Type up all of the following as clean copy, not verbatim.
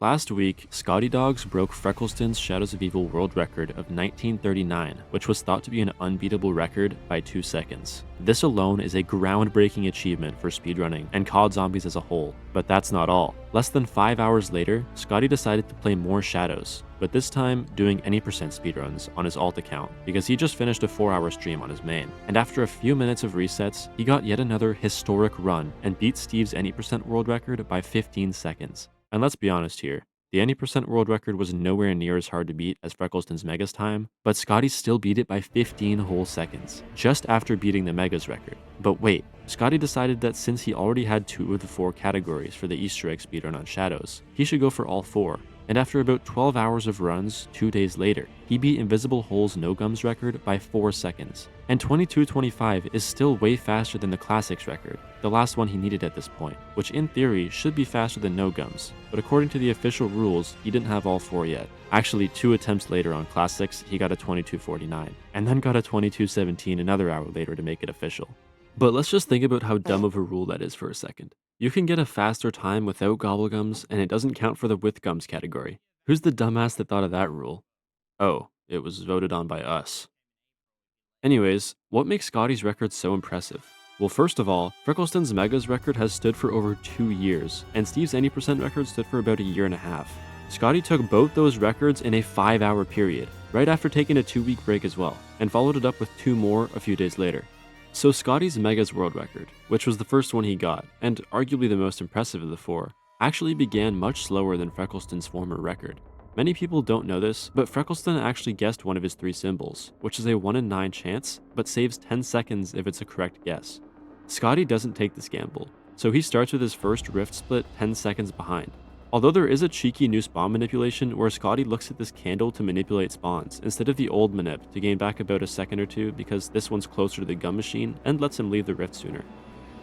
Last week, Scotty Dogs broke Freckleston's Shadows of Evil world record of 1939, which was thought to be an unbeatable record by 2 seconds. This alone is a groundbreaking achievement for speedrunning and COD Zombies as a whole, but that's not all. Less than 5 hours later, Scotty decided to play more Shadows, but this time doing any percent speedruns on his alt account because he just finished a 4-hour stream on his main. And after a few minutes of resets, he got yet another historic run and beat Steve's any percent world record by 15 seconds. And let's be honest here, the any percent world record was nowhere near as hard to beat as Freckleston's Megas time, but Scotty still beat it by 15 whole seconds, just after beating the Megas record. But wait, Scotty decided that since he already had 2 of the 4 categories for the Easter egg speedrun on Shadows, he should go for all 4. And after about 12 hours of runs 2 days later, he beat Invisible Hole's No Gums record by 4 seconds. And 22:25 is still way faster than the Classics record, the last one he needed at this point, which in theory should be faster than No Gums, but according to the official rules, he didn't have all 4 yet. Actually, 2 attempts later on Classics, he got a 22:49, and then got a 22:17 another hour later to make it official. But let's just think about how dumb of a rule that is for a second. You can get a faster time without Gobblegums, and it doesn't count for the with gums category. Who's the dumbass that thought of that rule? Oh, it was voted on by us. Anyways, what makes Scotty's record so impressive? Well, first of all, Freckleston's Megas record has stood for over 2 years, and Steve's any percent record stood for about a year and a half. Scotty took both those records in a 5-hour period, right after taking a 2-week break as well, and followed it up with 2 more a few days later. So Scotty's Megas world record, which was the first one he got, and arguably the most impressive of the 4, actually began much slower than Freckleston's former record. Many people don't know this, but Freckleston actually guessed one of his 3 symbols, which is a 1 in 9 chance, but saves 10 seconds if it's a correct guess. Scotty doesn't take this gamble, so he starts with his first rift split 10 seconds behind. Although there is a cheeky new spawn manipulation where Scotty looks at this candle to manipulate spawns instead of the old manip to gain back about a second or 2 because this one's closer to the gun machine and lets him leave the rift sooner.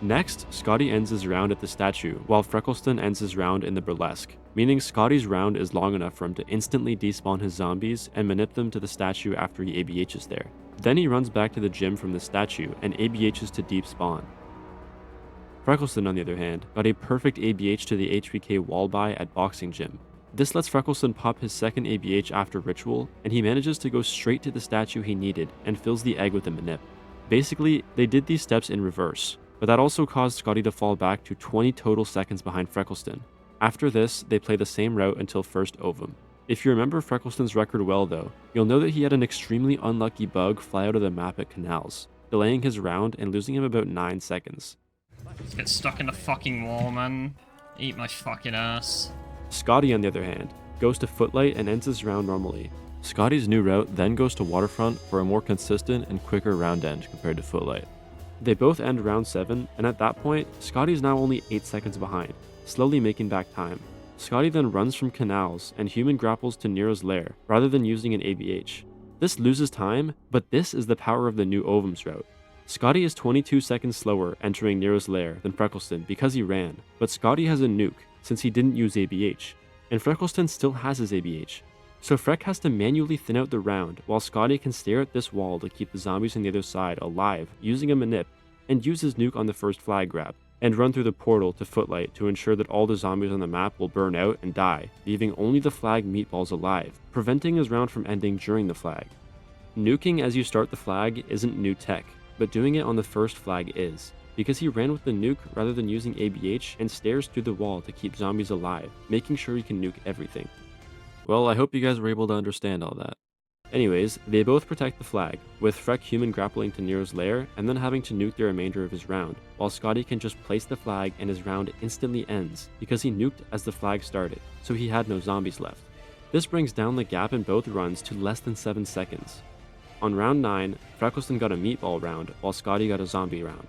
Next, Scotty ends his round at the statue while Freckleston ends his round in the burlesque, meaning Scotty's round is long enough for him to instantly despawn his zombies and manip them to the statue after he ABHs there. Then he runs back to the gym from the statue and ABHs to deep spawn. Freckleston, on the other hand, got a perfect ABH to the HVK wall buy at Boxing Gym. This lets Freckleston pop his second ABH after Ritual, and he manages to go straight to the statue he needed and fills the egg with a manip. Basically, they did these steps in reverse, but that also caused Scotty to fall back to 20 total seconds behind Freckleston. After this, they play the same route until first Ovum. If you remember Freckleston's record well though, you'll know that he had an extremely unlucky bug fly out of the map at Canals, delaying his round and losing him about 9 seconds. Just get stuck in the fucking wall, man. Eat my fucking ass. Scotty, on the other hand, goes to Footlight and ends his round normally. Scotty's new route then goes to Waterfront for a more consistent and quicker round end compared to Footlight. They both end round 7, and at that point, Scotty's now only 8 seconds behind, slowly making back time. Scotty then runs from Canals and human grapples to Nero's lair, rather than using an ABH. This loses time, but this is the power of the new Ovum's route. Scotty is 22 seconds slower entering Nero's lair than Freckleston because he ran, but Scotty has a nuke since he didn't use ABH, and Freckleston still has his ABH. So Freck has to manually thin out the round while Scotty can stare at this wall to keep the zombies on the other side alive using a manip and use his nuke on the first flag grab, and run through the portal to Footlight to ensure that all the zombies on the map will burn out and die, leaving only the flag meatballs alive, preventing his round from ending during the flag. Nuking as you start the flag isn't new tech, but doing it on the first flag is, because he ran with the nuke rather than using ABH and stares through the wall to keep zombies alive, making sure he can nuke everything. Well, I hope you guys were able to understand all that. Anyways, they both protect the flag, with Freck human grappling to Nero's lair and then having to nuke the remainder of his round, while Scotty can just place the flag and his round instantly ends because he nuked as the flag started, so he had no zombies left. This brings down the gap in both runs to less than 7 seconds. On round 9, Freckleston got a meatball round while Scotty got a zombie round.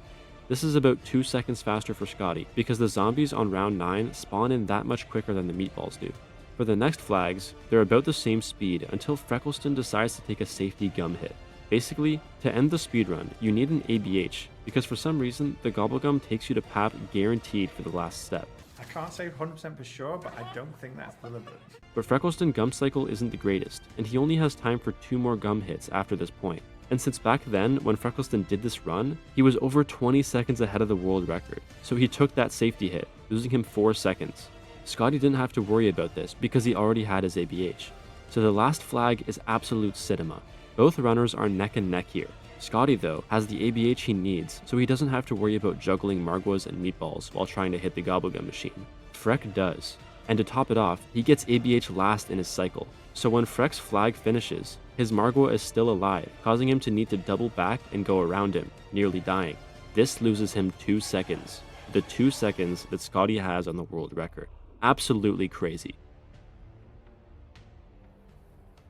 This is about 2 seconds faster for Scotty because the zombies on round 9 spawn in that much quicker than the meatballs do. For the next flags, they're about the same speed until Freckleston decides to take a safety gum hit. Basically, to end the speedrun, you need an ABH, because for some reason, the Gobblegum takes you to PAP guaranteed for the last step. I can't say 100% for sure, but I don't think that's deliberate. But Freckleston gum cycle isn't the greatest, and he only has time for 2 more gum hits after this point. And since back then, when Freckleston did this run, he was over 20 seconds ahead of the world record, so he took that safety hit, losing him 4 seconds. Scotty didn't have to worry about this because he already had his ABH. So the last flag is absolute cinema. Both runners are neck and neck here. Scotty, though, has the ABH he needs, so he doesn't have to worry about juggling Margwas and meatballs while trying to hit the Gobblegum machine. Freck does. And to top it off, he gets ABH last in his cycle. So when Freck's flag finishes, his Margwa is still alive, causing him to need to double back and go around him, nearly dying. This loses him 2 seconds. The 2 seconds that Scotty has on the world record. Absolutely crazy.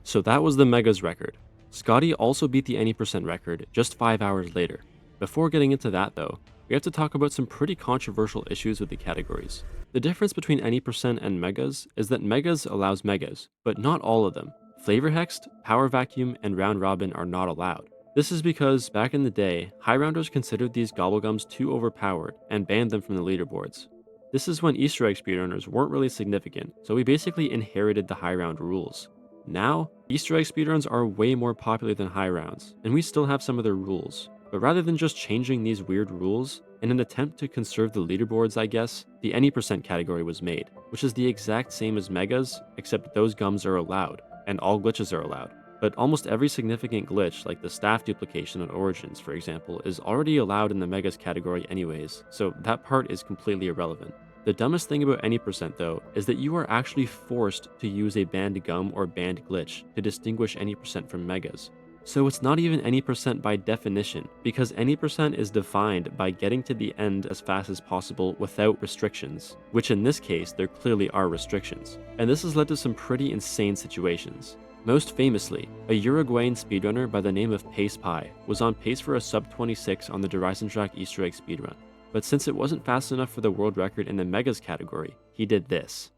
So that was the Megas record. Scotty also beat the any% record just 5 hours later. Before getting into that though, we have to talk about some pretty controversial issues with the categories. The difference between any% and Megas is that Megas allows Megas, but not all of them. Flavor Hexed, Power Vacuum, and Round Robin are not allowed. This is because, back in the day, high rounders considered these Gobblegums too overpowered and banned them from the leaderboards. This is when Easter egg speedrunners weren't really significant, so we basically inherited the high round rules. Now, Easter egg speedruns are way more popular than high rounds, and we still have some of their rules. But rather than just changing these weird rules, in an attempt to conserve the leaderboards I guess, the any% category was made, which is the exact same as Megas, except those gums are allowed, and all glitches are allowed. But almost every significant glitch, like the staff duplication on Origins for example, is already allowed in the Megas category anyways, so that part is completely irrelevant. The dumbest thing about any% though is that you are actually forced to use a banned gum or banned glitch to distinguish any% from Megas. So it's not even any% by definition, because any% is defined by getting to the end as fast as possible without restrictions, which in this case there clearly are restrictions. And this has led to some pretty insane situations. Most famously, a Uruguayan speedrunner by the name of Pace Pie was on pace for a sub 26 on the Horizon Track Easter egg speedrun. But since it wasn't fast enough for the world record in the Megas category, he did this.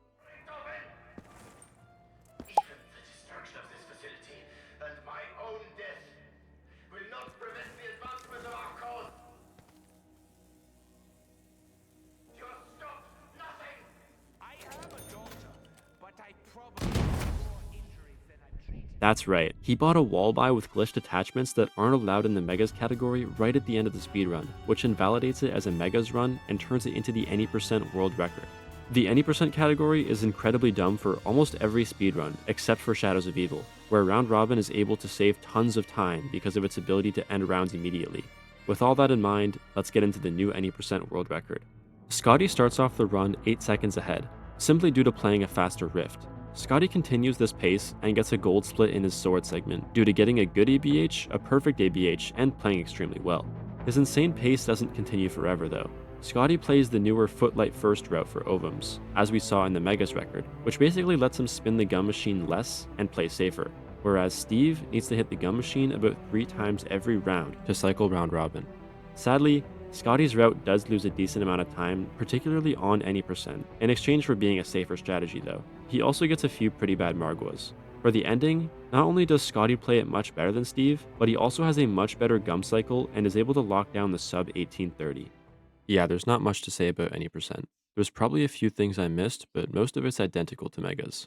Even the destruction of this facility and my own death will not prevent the advancement of our cause. You have stopped nothing. I am a doctor, but I probably have more injuries than I've treated. That's right, he bought a wall buy with glitched attachments that aren't allowed in the Megas category right at the end of the speedrun, which invalidates it as a Megas run and turns it into the any% world record. The any% category is incredibly dumb for almost every speedrun except for Shadows of Evil, where Round Robin is able to save tons of time because of its ability to end rounds immediately. With all that in mind, let's get into the new any% world record. Scotty starts off the run 8 seconds ahead, simply due to playing a faster rift. Scotty continues this pace and gets a gold split in his sword segment due to getting a good ABH, a perfect ABH, and playing extremely well. His insane pace doesn't continue forever though. Scotty plays the newer Footlight First route for Ovums, as we saw in the Megas record, which basically lets him spin the gum machine less and play safer, whereas Steve needs to hit the gum machine about 3 times every round to cycle Round Robin. Sadly, Scotty's route does lose a decent amount of time, particularly on any%, in exchange for being a safer strategy though. He also gets a few pretty bad Margwas. For the ending, not only does Scotty play it much better than Steve, but he also has a much better gum cycle and is able to lock down the sub 1830. Yeah, there's not much to say about any%. There's probably a few things I missed, but most of it's identical to Megas.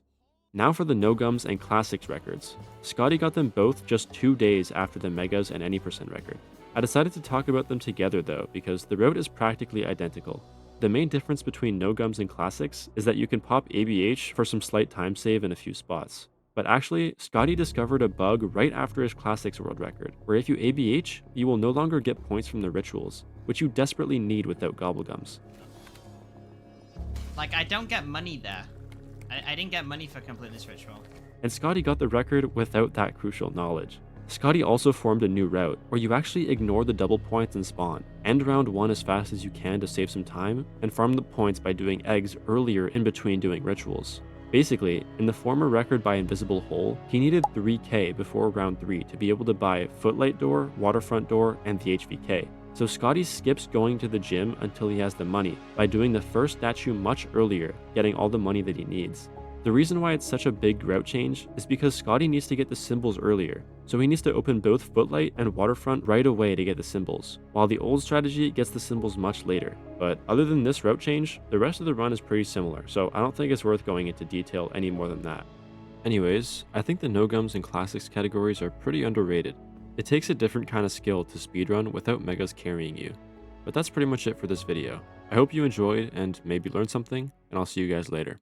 Now for the No Gums and Classics records. Scotty got them both just 2 days after the Megas and any% record. I decided to talk about them together though, because the route is practically identical. The main difference between No Gums and Classics is that you can pop ABH for some slight time save in a few spots. But actually, Scotty discovered a bug right after his Classics world record, where if you ABH, you will no longer get points from the rituals, which you desperately need without Gobblegums. Like, I don't get money there. I didn't get money for completing this ritual. And Scotty got the record without that crucial knowledge. Scotty also formed a new route, where you actually ignore the double points and spawn, end round 1 as fast as you can to save some time, and farm the points by doing eggs earlier in between doing rituals. Basically, in the former record by Invisible Hole, he needed 3k before round 3 to be able to buy Footlight Door, Waterfront Door, and the HVK. So Scotty skips going to the gym until he has the money, by doing the first statue much earlier, getting all the money that he needs. The reason why it's such a big route change is because Scotty needs to get the symbols earlier, so he needs to open both Footlight and Waterfront right away to get the symbols, while the old strategy gets the symbols much later. But other than this route change, the rest of the run is pretty similar, so I don't think it's worth going into detail any more than that. Anyways, I think the No Gums and Classics categories are pretty underrated. It takes a different kind of skill to speedrun without Megas carrying you. But that's pretty much it for this video. I hope you enjoyed and maybe learned something, and I'll see you guys later.